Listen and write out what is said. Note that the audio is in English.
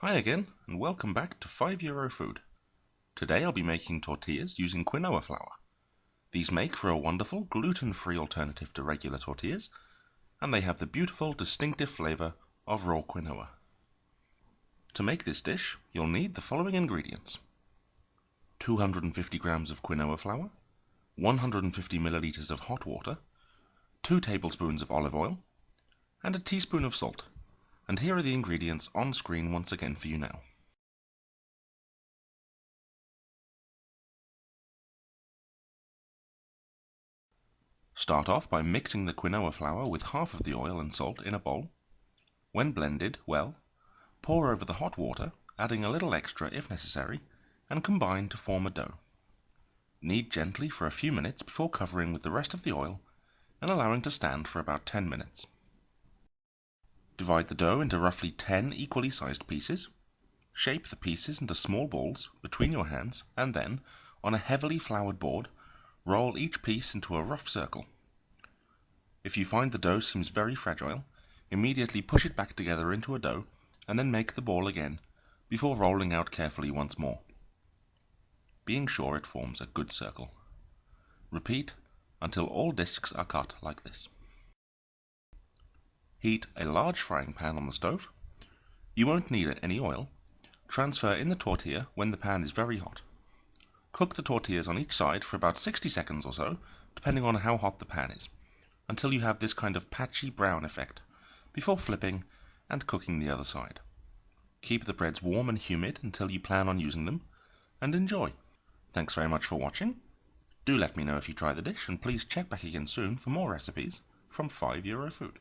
Hi again, and welcome back to FiveEuroFood. Today I'll be making tortillas using quinoa flour. These make for a wonderful gluten-free alternative to regular tortillas, and they have the beautiful, distinctive flavour of raw quinoa. To make this dish, you'll need the following ingredients: 250 grams of quinoa flour, 150 milliliters of hot water, 2 tablespoons of olive oil, and a teaspoon of salt. And here are the ingredients on screen once again for you now. Start off by mixing the quinoa flour with half of the oil and salt in a bowl. When blended well, pour over the hot water, adding a little extra if necessary, and combine to form a dough. Knead gently for a few minutes before covering with the rest of the oil and allowing to stand for about 10 minutes. Divide the dough into roughly 10 equally sized pieces. Shape the pieces into small balls between your hands and then, on a heavily floured board, roll each piece into a rough circle. If you find the dough seems very fragile, immediately push it back together into a dough and then make the ball again before rolling out carefully once more, being sure it forms a good circle. Repeat until all discs are cut like this. Heat a large frying pan on the stove. You won't need any oil. Transfer in the tortilla when the pan is very hot. Cook the tortillas on each side for about 60 seconds or so, depending on how hot the pan is, until you have this kind of patchy brown effect, before flipping and cooking the other side. Keep the breads warm and humid until you plan on using them, and enjoy. Thanks very much for watching. Do let me know if you try the dish, and please check back again soon for more recipes from FiveEuroFood.